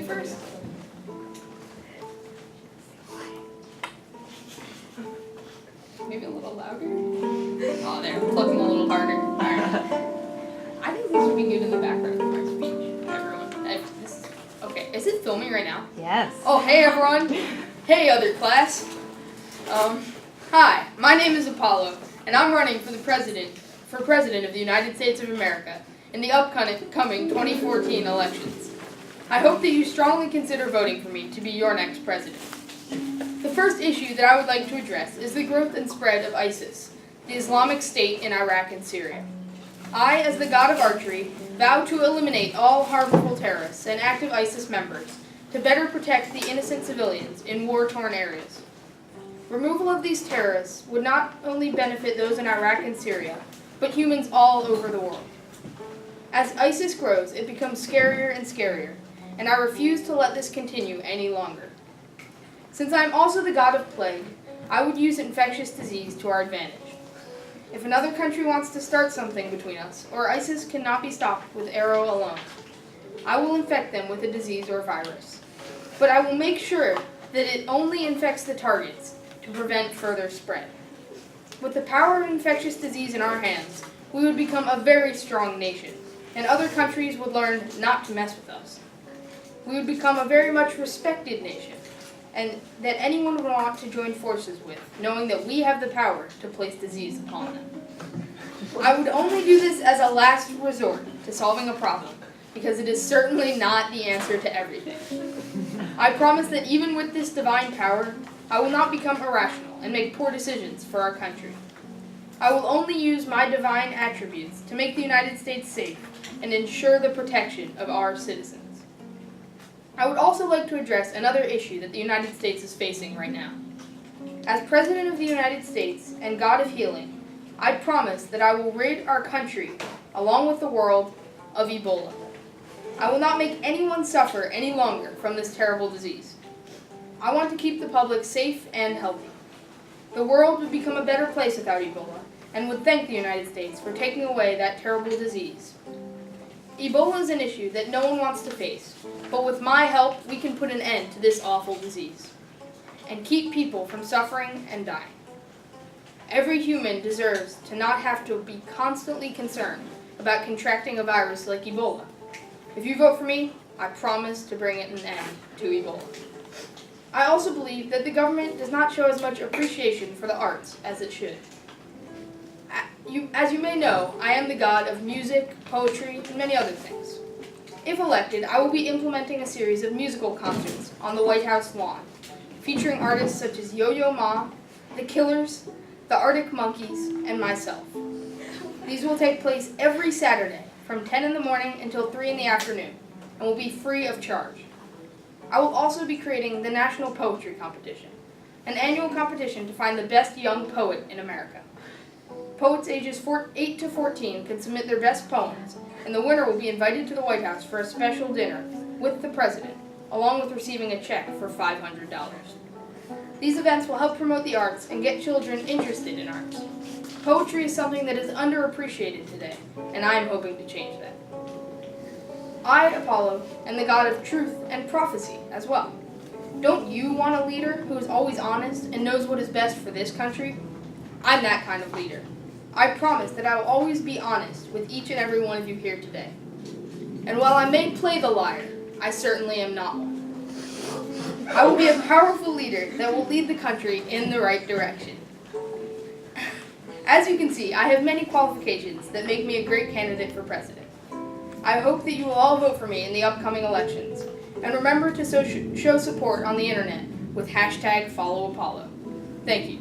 first? Maybe a little louder? Oh, there, plucking a little harder. All right. I think this would be good in the background of my speech, everyone. Okay, is it filming right now? Yes. Oh, hey everyone. Hey other class. Hi, my name is Apollo, and I'm running for President of the United States of America in the upcoming 2014 elections. I hope that you strongly consider voting for me to be your next president. The first issue that I would like to address is the growth and spread of ISIS, the Islamic State in Iraq and Syria. I, as the god of archery, vow to eliminate all harmful terrorists and active ISIS members to better protect the innocent civilians in war-torn areas. Removal of these terrorists would not only benefit those in Iraq and Syria, but humans all over the world. As ISIS grows, it becomes scarier and scarier, and I refuse to let this continue any longer. Since I am also the god of plague, I would use infectious disease to our advantage. If another country wants to start something between us, or ISIS cannot be stopped with arrow alone, I will infect them with a disease or virus. But I will make sure that it only infects the targets to prevent further spread. With the power of infectious disease in our hands, we would become a very strong nation, and other countries would learn not to mess with us. We would become a very much respected nation, and that anyone would want to join forces with, knowing that we have the power to place disease upon them. I would only do this as a last resort to solving a problem, because it is certainly not the answer to everything. I promise that even with this divine power, I will not become irrational and make poor decisions for our country. I will only use my divine attributes to make the United States safe and ensure the protection of our citizens. I would also like to address another issue that the United States is facing right now. As President of the United States and God of healing, I promise that I will rid our country, along with the world, of Ebola. I will not make anyone suffer any longer from this terrible disease. I want to keep the public safe and healthy. The world would become a better place without Ebola, and would thank the United States for taking away that terrible disease. Ebola is an issue that no one wants to face, but with my help, we can put an end to this awful disease and keep people from suffering and dying. Every human deserves to not have to be constantly concerned about contracting a virus like Ebola. If you vote for me, I promise to bring an end to Ebola. I also believe that the government does not show as much appreciation for the arts as it should. As you may know, I am the god of music, poetry, and many other things. If elected, I will be implementing a series of musical concerts on the White House lawn, featuring artists such as Yo-Yo Ma, The Killers, the Arctic Monkeys, and myself. These will take place every Saturday from 10 in the morning until 3 in the afternoon, and will be free of charge. I will also be creating the National Poetry Competition, an annual competition to find the best young poet in America. Poets ages 8 to 14 can submit their best poems, and the winner will be invited to the White House for a special dinner with the President, along with receiving a check for $500. These events will help promote the arts and get children interested in arts. Poetry is something that is underappreciated today, and I am hoping to change that. I, Apollo, am the god of truth and prophecy as well. Don't you want a leader who is always honest and knows what is best for this country? I'm that kind of leader. I promise that I will always be honest with each and every one of you here today. And while I may play the liar, I certainly am not one. I will be a powerful leader that will lead the country in the right direction. As you can see, I have many qualifications that make me a great candidate for president. I hope that you will all vote for me in the upcoming elections. And remember to show support on the internet with #FollowApollo. Thank you.